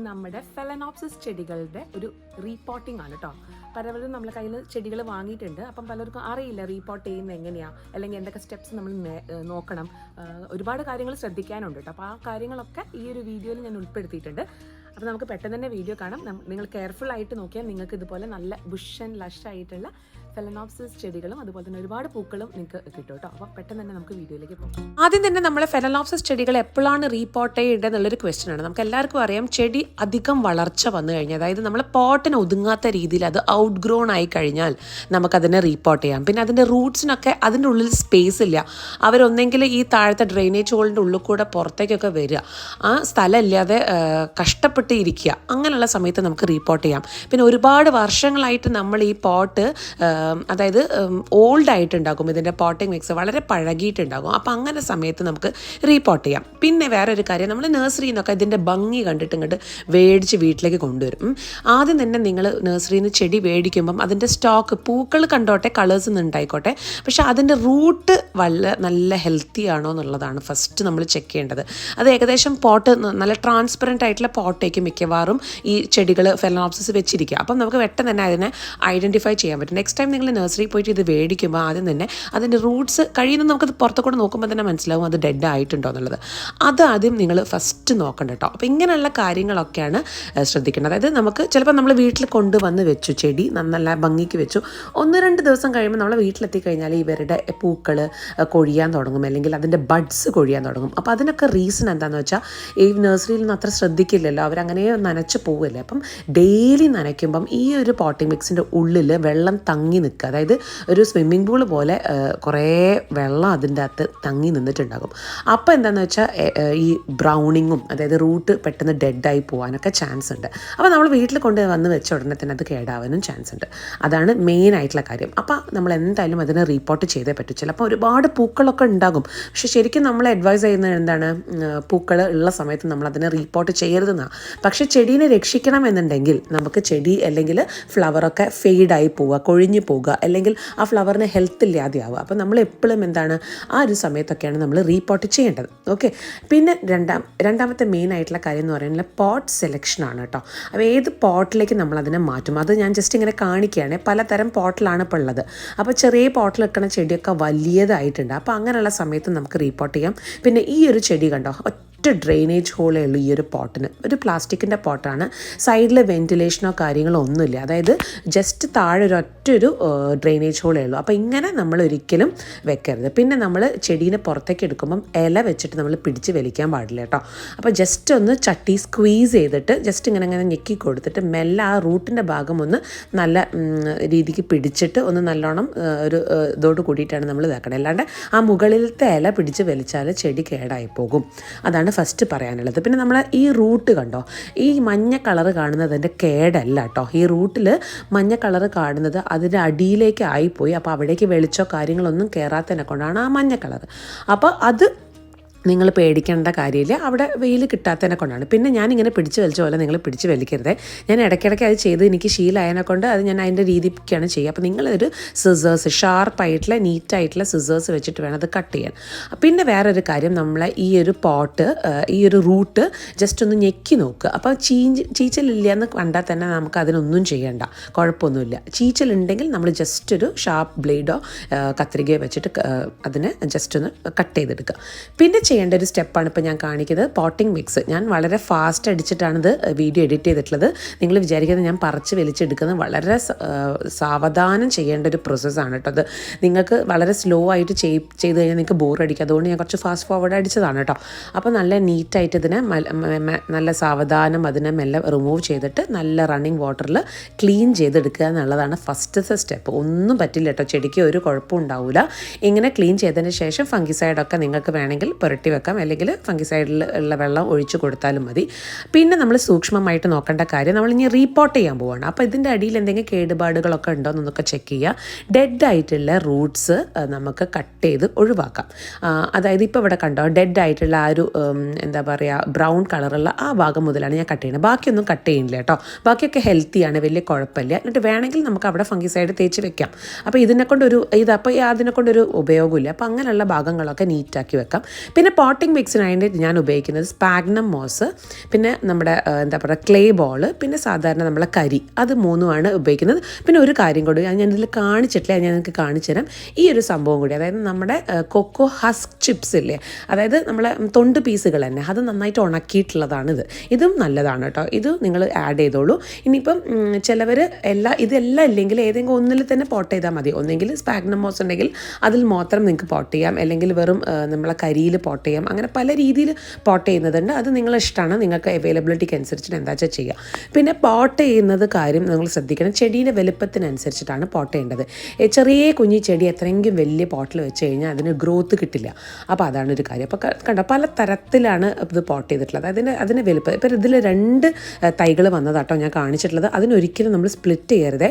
നമ്മുടെ ഫെലനോപ്സിസ് ചെടികളുടെ ഒരു റീപോട്ടിംഗ് ആണ് കേട്ടോ. പലവരും നമ്മളെ കയ്യിൽ ചെടികൾ വാങ്ങിയിട്ടുണ്ട്. അപ്പം പലർക്കും അറിയില്ല റീപോട്ട് ചെയ്യുന്നത് എങ്ങനെയാണ്, അല്ലെങ്കിൽ എന്തൊക്കെ സ്റ്റെപ്സ് നമ്മൾ നോക്കണം. ഒരുപാട് കാര്യങ്ങൾ ശ്രദ്ധിക്കാനുണ്ട് കേട്ടോ. അപ്പോൾ ആ കാര്യങ്ങളൊക്കെ ഈ ഒരു വീഡിയോയിൽ ഞാൻ ഉൾപ്പെടുത്തിയിട്ടുണ്ട്. അപ്പോൾ നമുക്ക് പെട്ടെന്ന് തന്നെ വീഡിയോ കാണാം. നിങ്ങൾ കെയർഫുൾ ആയിട്ട് നോക്കിയാൽ നിങ്ങൾക്ക് ഇതുപോലെ നല്ല ബുഷ് ആൻഡ് ലഷ് ആയിട്ടുള്ള ഫെലനോപ്സിസ് ചെടികളും അതുപോലെ തന്നെ ഒരുപാട് പൂക്കളും നിങ്ങൾക്ക് കിട്ടും കേട്ടോ. അപ്പോൾ പെട്ടെന്ന് തന്നെ നമുക്ക് വീഡിയോയിലേക്ക് പോകാം. ആദ്യം തന്നെ നമ്മൾ ഫെലനോപ്സിസ് ചെടികൾ എപ്പോഴാണ് റീപോട്ട് ചെയ്യേണ്ടത് എന്നുള്ളൊരു ക്വസ്റ്റ്യൻ ആണ്. നമുക്ക് എല്ലാവർക്കും അറിയാം, ചെടി അധികം വളർച്ച വന്നു കഴിഞ്ഞാൽ, അതായത് നമ്മൾ പോട്ടിന് ഒതുങ്ങാത്ത രീതിയിൽ അത് ഔട്ട് ഗ്രോൺ ആയി കഴിഞ്ഞാൽ നമുക്കതിനെ റീപോട്ട് ചെയ്യാം. പിന്നെ അതിൻ്റെ റൂട്ട്സിനൊക്കെ അതിൻ്റെ ഉള്ളിൽ സ്പേസ് ഇല്ല. അവരൊന്നെങ്കിൽ ഈ താഴത്തെ ഡ്രെയിനേജ് ഹോളിൻ്റെ ഉള്ളിൽ കൂടെ പുറത്തേക്കൊക്കെ വരിക, ആ സ്ഥലമില്ലാതെ കഷ്ടപ്പെട്ട് ഇരിക്കുക. അങ്ങനെയുള്ള സമയത്ത് നമുക്ക് റീപോട്ട് ചെയ്യാം. പിന്നെ ഒരുപാട് വർഷങ്ങളായിട്ട് നമ്മൾ ഈ പോട്ട് അതായത് ഓൾഡ് ആയിട്ടുണ്ടാകും, ഇതിൻ്റെ പോട്ടിംഗ് മിക്സ് വളരെ പഴകിയിട്ടുണ്ടാകും. അപ്പോൾ അങ്ങനെ സമയത്ത് നമുക്ക് റീപോട്ട് ചെയ്യാം. പിന്നെ വേറൊരു കാര്യം, നമ്മൾ നഴ്സറിയിൽ നിന്നൊക്കെ ഇതിൻ്റെ ഭംഗി കണ്ടിട്ട് ഇങ്ങോട്ട് മേടിച്ച് വീട്ടിലേക്ക് കൊണ്ടുവരും. ആദ്യം തന്നെ നിങ്ങൾ നഴ്സറിയിൽ നിന്ന് ചെടി മേടിക്കുമ്പം അതിൻ്റെ സ്റ്റോക്ക് പൂക്കൾ കണ്ടോട്ടെ, കളേഴ്സ് നിന്ന് ഉണ്ടായിക്കോട്ടെ, പക്ഷേ അതിൻ്റെ റൂട്ട് നല്ല ഹെൽത്തി ആണോ എന്നുള്ളതാണ് ഫസ്റ്റ് നമ്മൾ ചെക്ക് ചെയ്യേണ്ടത്. അത് ഏകദേശം പോട്ട് നല്ല ട്രാൻസ്പെറൻ്റ് ആയിട്ടുള്ള പോട്ടേക്ക് മിക്കവാറും ഈ ചെടികൾ ഫെലനോപ്സിസ് വെച്ചിരിക്കുക. അപ്പം നമുക്ക് പെട്ടെന്ന് തന്നെ അതിനെ ഐഡൻറ്റിഫൈ ചെയ്യാൻ പറ്റും. നെക്സ്റ്റ് ടൈം നിങ്ങൾ നഴ്സറിയിൽ പോയിട്ട് ഇത് മേടിക്കുമ്പോൾ ആദ്യം തന്നെ അതിൻ്റെ റൂട്ട്സ് കഴിയുന്ന നമുക്കത് പുറത്തു കൂടെ നോക്കുമ്പോൾ തന്നെ മനസ്സിലാവും അത് ഡെഡ് ആയിട്ടുണ്ടോ എന്നുള്ളത്. അത് ആദ്യം നിങ്ങൾ ഫസ്റ്റ് നോക്കണ്ട കേട്ടോ. അപ്പോൾ ഇങ്ങനെയുള്ള കാര്യങ്ങളൊക്കെയാണ് ശ്രദ്ധിക്കേണ്ടത്. അതായത് നമുക്ക് ചിലപ്പോൾ നമ്മൾ വീട്ടിൽ കൊണ്ടുവന്ന് വെച്ചു, ചെടി നല്ല ഭംഗിക്ക് വെച്ചു, 1-2 ദിവസം കഴിയുമ്പോൾ നമ്മൾ വീട്ടിലെത്തിക്കഴിഞ്ഞാൽ ഇവരുടെ പൂക്കൾ കൊഴിയാൻ തുടങ്ങും, അല്ലെങ്കിൽ അതിൻ്റെ ബഡ്സ് കൊഴിയാൻ തുടങ്ങും. അപ്പോൾ അതിനൊക്കെ റീസൺ എന്താണെന്ന് വെച്ചാൽ, ഈ നഴ്സറിയിൽ നിന്ന് അത്ര ശ്രദ്ധിക്കില്ലല്ലോ, അവരങ്ങനെ നനച്ച് പോവില്ലേ. അപ്പം ഡെയിലി നനയ്ക്കുമ്പം ഈ ഒരു പോട്ടിംഗ് മിക്സിൻ്റെ ഉള്ളിൽ വെള്ളം തങ്ങി നിൽക്കുക. അതായത് ഒരു സ്വിമ്മിംഗ് പൂൾ പോലെ കുറേ വെള്ളം അതിൻ്റെ അകത്ത് തങ്ങി നിന്നിട്ടുണ്ടാകും. അപ്പോൾ എന്താണെന്ന് വെച്ചാൽ ഈ ബ്രൗണിങ്ങും, അതായത് റൂട്ട് പെട്ടെന്ന് ഡെഡായി പോകാനൊക്കെ ചാൻസ് ഉണ്ട്. അപ്പോൾ നമ്മൾ വീട്ടിൽ കൊണ്ട് വന്ന് വെച്ച ഉടനെ തന്നെ അത് കേടാവാനും ചാൻസ് ഉണ്ട്. അതാണ് മെയിൻ ആയിട്ടുള്ള കാര്യം. അപ്പോൾ നമ്മൾ എന്തായാലും അതിനെ റീപോർട്ട് ചെയ്തേ പറ്റൂ. ചിലപ്പോൾ ഒരുപാട് പൂക്കളൊക്കെ ഉണ്ടാകും, പക്ഷേ ശരിക്കും നമ്മൾ അഡ്വൈസ് ചെയ്യുന്നത് എന്താണ്, പൂക്കൾ ഉള്ള സമയത്ത് നമ്മൾ അതിനെ റീപോർട്ട് ചെയ്യരുതെന്നാണ്. പക്ഷേ ചെടീനെ രക്ഷിക്കണമെന്നുണ്ടെങ്കിൽ നമുക്ക് ചെടി അല്ലെങ്കിൽ ഫ്ലവറൊക്കെ ഫെയ്ഡായി പോവുക, കൊഴിഞ്ഞു പോകുക, അല്ലെങ്കിൽ ആ ഫ്ലവറിന് ഹെൽത്ത് ഇല്ലാതെ ആവുക. അപ്പോൾ നമ്മൾ എപ്പോഴും എന്താണ്, ആ ഒരു സമയത്തൊക്കെയാണ് നമ്മൾ റീപോർട്ട് ചെയ്യേണ്ടത്. ഓക്കെ. പിന്നെ രണ്ടാമത്തെ മെയിൻ ആയിട്ടുള്ള കാര്യം എന്ന് പറയുന്നത് പോട്ട് സെലക്ഷനാണ് കേട്ടോ. അപ്പോൾ ഏത് പോട്ടിലേക്ക് നമ്മൾ അതിനെ മാറ്റും, അത് ഞാൻ ജസ്റ്റ് ഇങ്ങനെ കാണിക്കുകയാണ്. പലതരം പോട്ടിലാണ് ഇപ്പോൾ ഉള്ളത്. അപ്പോൾ ചെറിയ പോട്ടിൽ വെക്കുന്ന ചെടിയൊക്കെ വലിയതായിട്ടുണ്ട്. അപ്പോൾ അങ്ങനെയുള്ള സമയത്ത് നമുക്ക് റീപോർട്ട് ചെയ്യാം. പിന്നെ ഈ ഒരു ചെടി കണ്ടോ, ഡ്രെയിനേജ് ഹോളേ ഉള്ളൂ ഈ ഒരു പോട്ടിന്. ഒരു പ്ലാസ്റ്റിക്കിൻ്റെ പോട്ടാണ്, സൈഡിൽ വെൻറ്റിലേഷനോ കാര്യങ്ങളോ ഒന്നുമില്ല. അതായത് ജസ്റ്റ് താഴെ ഒരൊറ്റൊരു ഡ്രെയിനേജ് ഹോളേ ഉള്ളൂ. അപ്പോൾ ഇങ്ങനെ നമ്മൾ ഒരിക്കലും വെക്കരുത്. പിന്നെ നമ്മൾ ചെടീനെ പുറത്തേക്ക് എടുക്കുമ്പം ഇല വെച്ചിട്ട് നമ്മൾ പിടിച്ച് വലിക്കാൻ പാടില്ല കേട്ടോ. അപ്പോൾ ജസ്റ്റ് ഒന്ന് ചട്ടി സ്ക്വീസ് ചെയ്തിട്ട് ജസ്റ്റ് ഇങ്ങനെ ഞെക്കി കൊടുത്തിട്ട് മെല്ലെ ആ റൂട്ടിൻ്റെ ഭാഗം ഒന്ന് നല്ല രീതിക്ക് പിടിച്ചിട്ട് ഒന്ന് നല്ലോണം ഒരു ഇതോട് കൂടിയിട്ടാണ് നമ്മൾ ഇതാക്കണം. അല്ലാണ്ട് ആ മുകളിലത്തെ ഇല പിടിച്ച് വലിച്ചാൽ ചെടി കേടായി പോകും. അതാണ് ഫസ്റ്റ് പറയാനുള്ളത്. പിന്നെ നമ്മൾ ഈ റൂട്ട് കണ്ടോ, ഈ മഞ്ഞ കളറ് കാണുന്നത് അതിൻ്റെ കേടല്ല കേട്ടോ. ഈ റൂട്ടിൽ മഞ്ഞ കളറ് കാണുന്നത് അതിൻ്റെ അടിയിലേക്ക് ആയിപ്പോയി. അപ്പോൾ അവിടേക്ക് വെളിച്ചോ കാര്യങ്ങളൊന്നും കയറാത്തതിനെ കൊണ്ടാണ് ആ മഞ്ഞ കളറ്. അപ്പോൾ അത് നിങ്ങൾ പേടിക്കേണ്ട കാര്യമില്ല, അവിടെ വെയിൽ കിട്ടാത്തതിനെ കൊണ്ടാണ്. പിന്നെ ഞാനിങ്ങനെ പിടിച്ച് വലിച്ച പോലെ നിങ്ങൾ പിടിച്ച് വലിക്കരുത്. ഞാൻ ഇടയ്ക്കിടയ്ക്ക് അത് ചെയ്ത് എനിക്ക് ശീലമായതിനെ കൊണ്ട് അത് ഞാൻ അതിൻ്റെ രീതിക്കാണ് ചെയ്യുക. അപ്പോൾ നിങ്ങളൊരു സിസേഴ്സ്, ഷാർപ്പായിട്ടുള്ള നീറ്റായിട്ടുള്ള സിസേഴ്സ് വെച്ചിട്ട് വേണം അത് കട്ട് ചെയ്യാൻ. പിന്നെ വേറൊരു കാര്യം, നമ്മളെ ഈ ഒരു പോട്ട്, ഈ ഒരു റൂട്ട് ജസ്റ്റ് ഒന്ന് ഞെക്കി നോക്കുക. അപ്പോൾ ചീച്ചലില്ല എന്ന് കണ്ടാൽ തന്നെ നമുക്ക് അതിനൊന്നും ചെയ്യേണ്ട, കുഴപ്പമൊന്നുമില്ല. ചീച്ചലുണ്ടെങ്കിൽ നമ്മൾ ജസ്റ്റ് ഒരു ഷാർപ്പ് ബ്ലേഡോ കത്രികയോ വെച്ചിട്ട് അതിനെ ജസ്റ്റ് ഒന്ന് കട്ട് ചെയ്തെടുക്കുക. പിന്നെ ചെയ്യേണ്ട ഒരു സ്റ്റെപ്പാണ് ഇപ്പോൾ ഞാൻ കാണിക്കുന്നത്, പോട്ടിംഗ് മിക്സ്. ഞാൻ വളരെ ഫാസ്റ്റ് അടിച്ചിട്ടാണിത് വീഡിയോ എഡിറ്റ് ചെയ്തിട്ടുള്ളത്. നിങ്ങൾ വിചാരിക്കുന്നത് ഞാൻ പറിച്ച് വലിച്ചെടുക്കുന്നത് വളരെ സാവധാനം ചെയ്യേണ്ട ഒരു പ്രോസസ്സാണ് കേട്ടോ. അത് നിങ്ങൾക്ക് വളരെ സ്ലോ ആയിട്ട് ചെയ്ത് കഴിഞ്ഞാൽ നിങ്ങൾക്ക് ബോറടിക്കും. അതുകൊണ്ട് ഞാൻ കുറച്ച് ഫാസ്റ്റ് ഫോർവേഡ് അടിച്ചതാണ് കേട്ടോ. അപ്പോൾ നല്ല നീറ്റായിട്ട് ഇതിനെ നല്ല സാവധാനം അതിനെ മെല്ലെ റിമൂവ് ചെയ്തിട്ട് നല്ല റണ്ണിങ് വാട്ടറിൽ ക്ലീൻ ചെയ്തെടുക്കുക എന്നുള്ളതാണ് ഫസ്റ്റത്തെ സ്റ്റെപ്പ്. ഒന്നും പറ്റില്ല കേട്ടോ, ചെടിക്ക് ഒരു കുഴപ്പം ഉണ്ടാവില്ല. ഇങ്ങനെ ക്ലീൻ ചെയ്തതിന് ശേഷം ഫംഗിസൈഡൊക്കെ നിങ്ങൾക്ക് വേണമെങ്കിൽ പുരട്ടി വെക്കാം, അല്ലെങ്കിൽ ഫംഗിസൈഡിൽ ഉള്ള വെള്ളം ഒഴിച്ചു കൊടുത്താലും മതി. പിന്നെ നമ്മൾ സൂക്ഷ്മമായിട്ട് നോക്കേണ്ട കാര്യം, നമ്മൾ ഇനി റീപോർട്ട് ചെയ്യാൻ പോവുകയാണ്. അപ്പോൾ ഇതിൻ്റെ അടിയിൽ എന്തെങ്കിലും കേടുപാടുകളൊക്കെ ഉണ്ടോ എന്നൊക്കെ ചെക്ക് ചെയ്യുക. ഡെഡ് ആയിട്ടുള്ള റൂട്ട്സ് നമുക്ക് കട്ട് ചെയ്ത് ഒഴിവാക്കാം. അതായത് ഇപ്പോൾ ഇവിടെ കണ്ടോ, ഡെഡ് ആയിട്ടുള്ള ആ ഒരു എന്താ പറയുക, ബ്രൗൺ കളറുള്ള ആ ഭാഗം മുതലാണ് ഞാൻ കട്ട് ചെയ്യുന്നത്. ബാക്കിയൊന്നും കട്ട് ചെയ്യുന്നില്ല കേട്ടോ. ബാക്കിയൊക്കെ ഹെൽത്തിയാണ്, വലിയ കുഴപ്പമില്ല. എന്നിട്ട് വേണമെങ്കിൽ നമുക്ക് അവിടെ ഫംഗിസൈഡ് തേച്ച് വെക്കാം. അപ്പോൾ ഇതിനെക്കൊണ്ടൊരു അതിനെക്കൊണ്ടൊരു ഉപയോഗമില്ല. അപ്പോൾ അങ്ങനെയുള്ള ഭാഗങ്ങളൊക്കെ നീറ്റാക്കി വെക്കാം. പിന്നെ പിന്നെ പോട്ടിംഗ് മിക്സിനായിട്ട് ഞാൻ ഉപയോഗിക്കുന്നത് സ്പാഗ്നം മോസ്, പിന്നെ നമ്മുടെ എന്താ പറയുക ക്ലേ ബോള്, പിന്നെ സാധാരണ നമ്മളെ കരി, അത് മൂന്നുമാണ് ഉപയോഗിക്കുന്നത്. പിന്നെ ഒരു കാര്യം കൂടി ഞാനിതിൽ കാണിച്ചിട്ടില്ല, ഞാൻ നിങ്ങൾക്ക് കാണിച്ചു തരാം. ഈ ഒരു സംഭവം കൂടി, അതായത് നമ്മുടെ കൊക്കോ ഹസ്ക് ചിപ്സ് ഇല്ലേ, അതായത് നമ്മളെ തൊണ്ട് പീസുകൾ തന്നെ, അത് നന്നായിട്ട് ഉണക്കിയിട്ടുള്ളതാണിത്. ഇതും നല്ലതാണ് കേട്ടോ, ഇത് നിങ്ങൾ ആഡ് ചെയ്തോളൂ. ഇനിയിപ്പം ചിലവർ ഇതെല്ലാം ഇല്ലെങ്കിൽ ഏതെങ്കിലും ഒന്നിൽ തന്നെ പോട്ട് ചെയ്താൽ മതി. ഒന്നെങ്കിൽ സ്പാഗ്നം മോസ് ഉണ്ടെങ്കിൽ അതിൽ മാത്രം നിങ്ങൾക്ക് പോട്ട് ചെയ്യാം, അല്ലെങ്കിൽ വെറും നമ്മളെ കരിയിൽ പോട്ട് ചെയ്യാം. അങ്ങനെ പല രീതിയിൽ പോട്ട് ചെയ്യുന്നതുണ്ട്. അത് നിങ്ങളെ ഇഷ്ടമാണ്, നിങ്ങൾക്ക് അവൈലബിലിറ്റിക്ക് അനുസരിച്ചിട്ട് എന്താ വെച്ചാൽ ചെയ്യുക. പിന്നെ പോട്ട് ചെയ്യുന്നത് കാര്യം നിങ്ങൾ ശ്രദ്ധിക്കണം, ചെടീൻ്റെ വലുപ്പത്തിനനുസരിച്ചിട്ടാണ് പോട്ട് ചെയ്യേണ്ടത്. ചെറിയ കുഞ്ഞി ചെടി എത്രയെങ്കിലും വലിയ പോട്ടിൽ വെച്ച് കഴിഞ്ഞാൽ അതിന് ഗ്രോത്ത് കിട്ടില്ല. അപ്പോൾ അതാണ് ഒരു കാര്യം. അപ്പോൾ കണ്ടോ, പല തരത്തിലാണ് ഇത് പോട്ട് ചെയ്തിട്ടുള്ളത്. അതിന് വലുപ്പം ഇപ്പോൾ ഇതിൽ 2 തൈകൾ വന്നതാട്ടോ ഞാൻ കാണിച്ചിട്ടുള്ളത്. അതിനൊരിക്കലും നമ്മൾ സ്പ്ലിറ്റ് ചെയ്യരുതേ.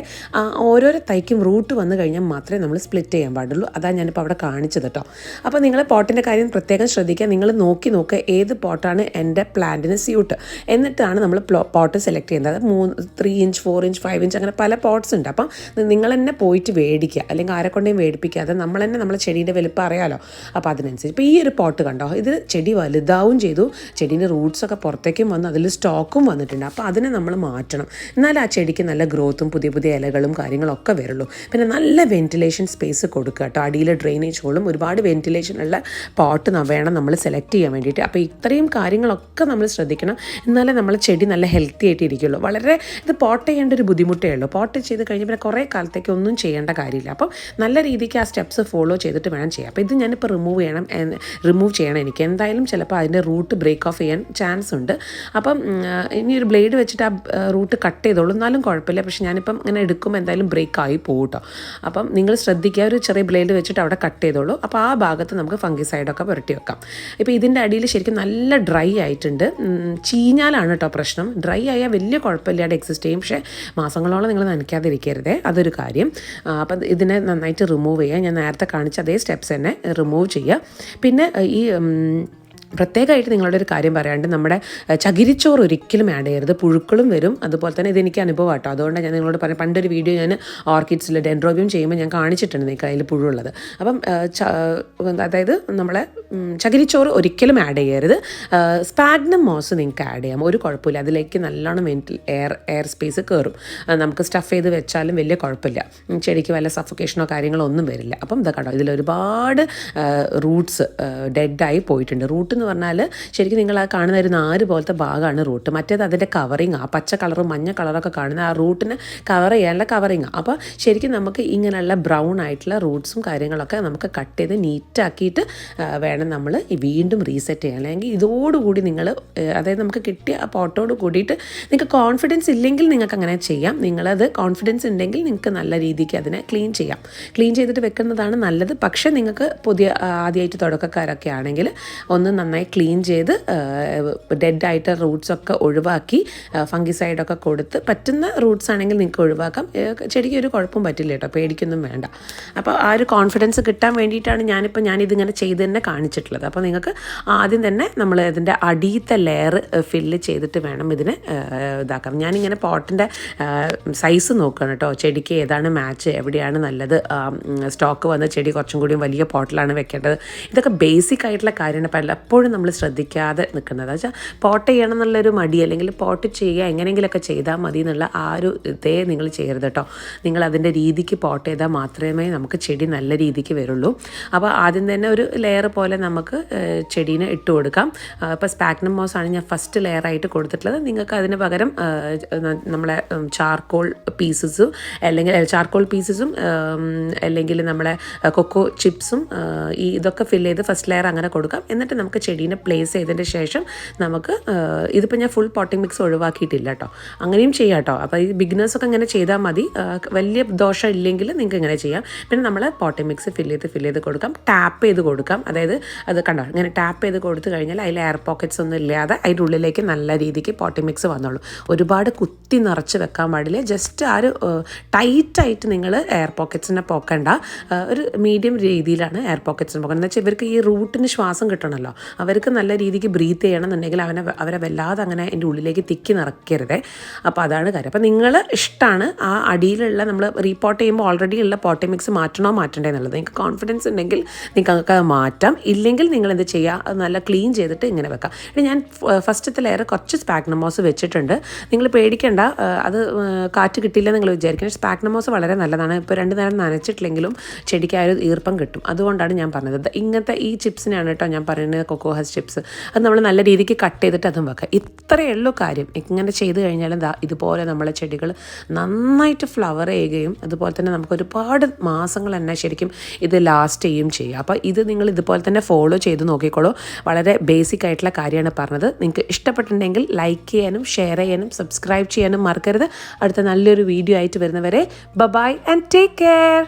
ഓരോരോ തൈക്കും റൂട്ട് വന്നു കഴിഞ്ഞാൽ മാത്രമേ നമ്മൾ സ്പ്ലിറ്റ് ചെയ്യാൻ പാടുള്ളൂ. അതാണ് ഞാനിപ്പോൾ അവിടെ കാണിച്ചത് കേട്ടോ. അപ്പോൾ നിങ്ങൾ പോട്ടിൻ്റെ കാര്യം പ്രത്യേകം ശ്രദ്ധിക്കുക. നിങ്ങൾ നോക്കുക ഏത് പോട്ടാണ് എൻ്റെ പ്ലാന്റിന് സ്യൂട്ട്, എന്നിട്ടാണ് നമ്മൾ പോട്ട് സെലക്ട് ചെയ്യുന്നത്. 3 ഇഞ്ച് 4 ഇഞ്ച് 5 ഇഞ്ച് അങ്ങനെ പല പോട്ട്സ് ഉണ്ട്. അപ്പം നിങ്ങൾ തന്നെ പോയിട്ട് മേടിക്കുക, അല്ലെങ്കിൽ ആരെക്കൊണ്ടേയും മേടിപ്പിക്കാതെ നമ്മൾ തന്നെ നമ്മളെ ചെടീൻ്റെ വലുപ്പം അറിയാമല്ലോ. അപ്പോൾ അതിനനുസരിച്ച് ഇപ്പോൾ ഈ ഒരു പോട്ട് കണ്ടോ, ഇത് ചെടി വലുതാവും ചെയ്തു, ചെടീൻ്റെ റൂട്ട്സൊക്കെ പുറത്തേക്കും വന്ന് അതിൽ സ്റ്റോക്കും വന്നിട്ടുണ്ട്. അപ്പോൾ അതിനെ നമ്മൾ മാറ്റണം, എന്നാലും ആ ചെടിക്ക് നല്ല ഗ്രോത്തും പുതിയ പുതിയ ഇലകളും കാര്യങ്ങളൊക്കെ വരുള്ളൂ. പിന്നെ നല്ല വെൻറ്റിലേഷൻ സ്പേസ് കൊടുക്കുക കേട്ടോ. അടിയിൽ ഡ്രെയിനേജ് ഹോളും ഒരുപാട് വെൻറ്റിലേഷൻ ഉള്ള പോട്ട് വേണം നമ്മൾ സെലക്ട് ചെയ്യാൻ വേണ്ടിയിട്ട്. അപ്പോൾ ഇത്രയും കാര്യങ്ങളൊക്കെ നമ്മൾ ശ്രദ്ധിക്കണം, എന്നാലേ നമ്മളെ ചെടി നല്ല ഹെൽത്തി ആയിട്ട് ഇരിക്കുള്ളൂ. വളരെ ഇത് പോട്ട് ചെയ്യേണ്ട ഒരു ബുദ്ധിമുട്ടേ ഉള്ളൂ. പോട്ട് ചെയ്ത് കഴിഞ്ഞാൽ പിന്നെ കുറേ കാലത്തേക്ക് ഒന്നും ചെയ്യേണ്ട കാര്യമില്ല. അപ്പം നല്ല രീതിക്ക് ആ സ്റ്റെപ്സ് ഫോളോ ചെയ്തിട്ട് വേണം ചെയ്യാം. അപ്പോൾ ഇത് ഞാനിപ്പോൾ റിമൂവ് ചെയ്യണം. എനിക്ക് എന്തായാലും ചിലപ്പോൾ അതിൻ്റെ റൂട്ട് ബ്രേക്ക് ഓഫ് ചെയ്യാൻ ചാൻസ് ഉണ്ട്. അപ്പം ഇനി ഒരു ബ്ലേഡ് വെച്ചിട്ട് ആ റൂട്ട് കട്ട് ചെയ്തോളൂ, എന്നാലും കുഴപ്പമില്ല. പക്ഷേ ഞാനിപ്പം ഇങ്ങനെ എടുക്കുമ്പോൾ എന്തായാലും ബ്രേക്ക് ആയി പോകും കേട്ടോ. അപ്പം നിങ്ങൾ ശ്രദ്ധിക്കുക, ഒരു ചെറിയ ബ്ലേഡ് വെച്ചിട്ട് അവിടെ കട്ട് ചെയ്തോളൂ. അപ്പോൾ ആ ഭാഗത്ത് നമുക്ക് ഫംഗിസൈഡൊക്കെ പുരട്ടി വെക്കാം. ഇപ്പോൾ ഇതിൻ്റെ അടിയിൽ ശരിക്കും നല്ല ഡ്രൈ ആയിട്ടുണ്ട്. ചീഞ്ഞാലാണ് കേട്ടോ പ്രശ്നം. ഡ്രൈ ആയാൽ വലിയ കുഴപ്പമില്ലാതെ എക്സിസ്റ്റ് ചെയ്യും, പക്ഷേ മാസങ്ങളോളം നിങ്ങൾ നനയ്ക്കാതിരിക്കരുതേ, അതൊരു കാര്യം. അപ്പം ഇതിനെ നന്നായിട്ട് റിമൂവ് ചെയ്യുക. ഞാൻ നേരത്തെ കാണിച്ച അതേ സ്റ്റെപ്സ് തന്നെ റിമൂവ് ചെയ്യുക. പിന്നെ ഈ പ്രത്യേകമായിട്ട് നിങ്ങളുടെ ഒരു കാര്യം പറയാണ്ട്, നമ്മുടെ ചകിരിച്ചോറ് ഒരിക്കലും ആഡ് ചെയ്യരുത്, പുഴുക്കളും വരും. അതുപോലെ തന്നെ ഇതെനിക്ക് അനുഭവം കേട്ടോ, അതുകൊണ്ട് ഞാൻ നിങ്ങളോട് പറയാം. പണ്ടൊരു വീഡിയോ ഞാൻ ഓർക്കിഡ്സിൽ ഡെൻഡ്രോബിയം ചെയ്യുമ്പോൾ ഞാൻ കാണിച്ചിട്ടുണ്ട് നിങ്ങൾക്ക് അതിൽ പുഴുള്ളത്. അപ്പം അതായത് നമ്മളെ ചകിരിച്ചോറ് ഒരിക്കലും ആഡ് ചെയ്യരുത്. സ്പാഗ്നം മോസ് നിങ്ങൾക്ക് ആഡ് ചെയ്യാം, ഒരു കുഴപ്പമില്ല. അതിലേക്ക് നല്ലോണം എയർ സ്പേസ് കയറും. നമുക്ക് സ്റ്റഫ് ചെയ്ത് വെച്ചാലും വലിയ കുഴപ്പമില്ല, ചെടിക്ക് വല്ല സഫോക്കേഷനോ കാര്യങ്ങളോ ഒന്നും വരില്ല. അപ്പം ഇതാ കണ്ടോ, ഇതിലൊരുപാട് റൂട്ട്സ് ഡെഡായി പോയിട്ടുണ്ട്. റൂട്ട് എന്ന് പറഞ്ഞാൽ ശരിക്കും നിങ്ങൾ ആ കാണുന്ന ഒരു നാര് പോലത്തെ ഭാഗമാണ് റൂട്ട്. മറ്റേത് അതിൻ്റെ കവറിങ്, ആ പച്ച കളറും മഞ്ഞ കളറൊക്കെ കാണുന്ന ആ റൂട്ടിന് കവർ ചെയ്യാനുള്ള കവറിങ്. അപ്പോൾ ശരിക്കും നമുക്ക് ഇങ്ങനെയുള്ള ബ്രൗൺ ആയിട്ടുള്ള റൂട്ട്സും കാര്യങ്ങളൊക്കെ നമുക്ക് കട്ട് ചെയ്ത് നീറ്റാക്കിയിട്ട് വേണം നമ്മൾ വീണ്ടും റീസെറ്റ് ചെയ്യാൻ. അല്ലെങ്കിൽ ഇതോടുകൂടി നിങ്ങൾ, അതായത് നമുക്ക് കിട്ടിയ ആ പോട്ടോട് കൂടിയിട്ട് നിങ്ങൾക്ക് കോൺഫിഡൻസ് ഇല്ലെങ്കിൽ നിങ്ങൾക്ക് അങ്ങനെ ചെയ്യാം. നിങ്ങളത് കോൺഫിഡൻസ് ഉണ്ടെങ്കിൽ നിങ്ങൾക്ക് നല്ല രീതിക്ക് അതിനെ ക്ലീൻ ചെയ്യാം. ക്ലീൻ ചെയ്തിട്ട് വെക്കുന്നതാണ് നല്ലത്. പക്ഷേ നിങ്ങൾക്ക് ആദ്യമായിട്ട് തുടക്കക്കാരൊക്കെ ആണെങ്കിൽ ഒന്ന് നന്നായി ക്ലീൻ ചെയ്ത് ഡെഡായിട്ട് റൂട്ട്സൊക്കെ ഒഴിവാക്കി ഫംഗിസൈഡൊക്കെ കൊടുത്ത്, പറ്റുന്ന റൂട്ട്സ് ആണെങ്കിൽ നിങ്ങൾക്ക് ഒഴിവാക്കാം. ചെടിക്ക് ഒരു കുഴപ്പം പറ്റില്ല കേട്ടോ, പേടിക്കൊന്നും വേണ്ട. അപ്പോൾ ആ ഒരു കോൺഫിഡൻസ് കിട്ടാൻ വേണ്ടിയിട്ടാണ് ഞാനിതിങ്ങനെ ചെയ്ത് തന്നെ കാണിച്ചിട്ടുള്ളത്. അപ്പോൾ നിങ്ങൾക്ക് ആദ്യം തന്നെ നമ്മൾ ഇതിൻ്റെ അടിയത്തെ ലെയർ ഫില്ല് ചെയ്തിട്ട് വേണം ഇതിനെ ഇതാക്കാം. ഞാനിങ്ങനെ പോട്ടിൻ്റെ സൈസ് നോക്കുകയാണ് കേട്ടോ, ചെടിക്ക് ഏതാണ് മാച്ച്, എവിടെയാണ് നല്ലത്. സ്റ്റോക്ക് വന്ന ചെടി കുറച്ചും കൂടി വലിയ പോട്ടിലാണ് വെക്കേണ്ടത്. ഇതൊക്കെ ബേസിക് ആയിട്ടുള്ള കാര്യമാണ്, പലപ്പോഴും നമ്മൾ ശ്രദ്ധിക്കാതെ നിൽക്കുന്നത്. വെച്ചാൽ പോട്ട് ചെയ്യണം എന്നുള്ളൊരു മടി, അല്ലെങ്കിൽ പോട്ട് ചെയ്യുക എങ്ങനെയെങ്കിലുമൊക്കെ ചെയ്താൽ മതി എന്നുള്ള ആ ഒരു ഇതേ നിങ്ങൾ ചെയ്യരുത് കേട്ടോ. നിങ്ങൾ അതിൻ്റെ രീതിക്ക് പോട്ട് ചെയ്താൽ മാത്രമേ നമുക്ക് ചെടി നല്ല രീതിക്ക് വരുള്ളൂ. അപ്പോൾ ആദ്യം തന്നെ ഒരു ലെയർ പോലെ നമുക്ക് ചെടീനെ ഇട്ട് കൊടുക്കാം. ഇപ്പോൾ സ്പാഗ്നം മോസ് ആണ് ഞാൻ ഫസ്റ്റ് ലെയറായിട്ട് കൊടുത്തിട്ടുള്ളത്. നിങ്ങൾക്ക് അതിന് പകരം നമ്മളെ ചാർക്കോൾ പീസസും അല്ലെങ്കിൽ നമ്മളെ കൊക്കോ ചിപ്സും ഇതൊക്കെ ഫില്ല് ചെയ്ത് ഫസ്റ്റ് ലെയർ അങ്ങനെ കൊടുക്കാം. എന്നിട്ട് നമുക്ക് ചെടീനെ പ്ലേസ് ചെയ്തതിന് ശേഷം നമുക്ക് ഇതിപ്പോൾ ഞാൻ ഫുൾ പോട്ടിംഗ് മിക്സ് ഒഴിവാക്കിയിട്ടില്ല കേട്ടോ, അങ്ങനെയും ചെയ്യാം കേട്ടോ. അപ്പോൾ ഈ ബിഗിനേഴ്സൊക്കെ ഇങ്ങനെ ചെയ്താൽ മതി, വലിയ ദോഷം ഇല്ലെങ്കിൽ നിങ്ങൾക്ക് ഇങ്ങനെ ചെയ്യാം. പിന്നെ നമ്മൾ പോട്ടിംഗ് മിക്സ് ഫില്ല് ചെയ്ത് കൊടുക്കാം, ടാപ്പ് ചെയ്ത് കൊടുക്കാം. അതായത് അത് കണ്ടോ, ഇങ്ങനെ ടാപ്പ് ചെയ്ത് കൊടുത്തു കഴിഞ്ഞാൽ അതിൽ എയർ പോക്കറ്റ്സ് ഒന്നും ഇല്ലാതെ അതിൻ്റെ ഉള്ളിലേക്ക് നല്ല രീതിക്ക് പോട്ടിംഗ് മിക്സ് വന്നോളൂ. ഒരുപാട് കുത്തി നിറച്ച് വെക്കാൻ പാടില്ല, ജസ്റ്റ് ആ ഒരു ടൈറ്റായിട്ട് നിങ്ങൾ എയർ പോക്കറ്റ്സിനെ പോക്കണ്ട, ഒരു മീഡിയം രീതിയിലാണ് എയർ പോക്കറ്റ്സിന് പോക്കുന്നത്. എന്ന് വെച്ചാൽ ഇവർക്ക് ഈ റൂട്ടിന് ശ്വാസം കിട്ടണമല്ലോ, അവർക്ക് നല്ല രീതിക്ക് ബ്രീത്ത് ചെയ്യണമെന്നുണ്ടെങ്കിൽ അവരെ വല്ലാതെ അങ്ങനെ അതിൻ്റെ ഉള്ളിലേക്ക് തിക്കി നിറയ്ക്കരുതേ. അപ്പോൾ അതാണ് കാര്യം. അപ്പോൾ നിങ്ങൾ ഇഷ്ടമാണ് ആ അടിയിലുള്ള നമ്മൾ റീപോട്ട് ചെയ്യുമ്പോൾ ഓൾറെഡി ഉള്ള പോട്ടി മിക്സ് മാറ്റണോ മാറ്റണ്ടേ എന്നുള്ളത്. നിങ്ങൾക്ക് കോൺഫിഡൻസ് ഉണ്ടെങ്കിൽ നിങ്ങൾക്ക് അത് മാറ്റാം, ഇല്ലെങ്കിൽ നിങ്ങൾ എന്ത് ചെയ്യുക, അത് നല്ല ക്ലീൻ ചെയ്തിട്ട് ഇങ്ങനെ വെക്കാം. ഇനി ഞാൻ ഫസ്റ്റത്തെ ലെയർ കുറച്ച് സ്പാഗ്നമോസ് വെച്ചിട്ടുണ്ട്. നിങ്ങൾ പേടിക്കേണ്ട, അത് കാറ്റ് കിട്ടില്ല നിങ്ങൾ വിചാരിക്കണം. സ്പാഗ്നമോസ് വളരെ നല്ലതാണ്. ഇപ്പോൾ 2 നേരം നനച്ചിട്ടില്ലെങ്കിലും ചെടിക്ക് ആ ഒരു ഈർപ്പം കിട്ടും. അതുകൊണ്ടാണ് ഞാൻ പറഞ്ഞത്. ഇങ്ങനത്തെ ഈ ചിപ്സിനാണ് കേട്ടോ ഞാൻ പറയുന്നത് കൊക്കോഹസ് ചിപ്സ്. അത് നമ്മൾ നല്ല രീതിക്ക് കട്ട് ചെയ്തിട്ട് അതും വെക്കാം. ഇത്രയേ ഉള്ളൂ കാര്യം. ഇങ്ങനെ ചെയ്ത് കഴിഞ്ഞാൽ ഇതുപോലെ നമ്മളെ ചെടികൾ നന്നായിട്ട് ഫ്ലവർ ചെയ്യുകയും അതുപോലെ തന്നെ നമുക്ക് ഒരുപാട് മാസങ്ങൾ തന്നെ ശരിക്കും ഇത് ലാസ്റ്റ് ചെയ്യുകയും ചെയ്യും. അപ്പോൾ ഇത് നിങ്ങൾ ഇതുപോലെ തന്നെ ഫോളോ ചെയ്ത് നോക്കിക്കോളൂ. വളരെ ബേസിക് ആയിട്ടുള്ള കാര്യമാണ് പറഞ്ഞത്. നിങ്ങൾക്ക് ഇഷ്ടപ്പെട്ടിട്ടുണ്ടെങ്കിൽ ലൈക്ക് ചെയ്യാനും ഷെയർ ചെയ്യാനും സബ്സ്ക്രൈബ് ചെയ്യാനും മറക്കരുത്. അടുത്ത നല്ലൊരു വീഡിയോ ആയിട്ട് വരുന്നവരെ ബൈ ആൻഡ് ടേക്ക് കെയർ.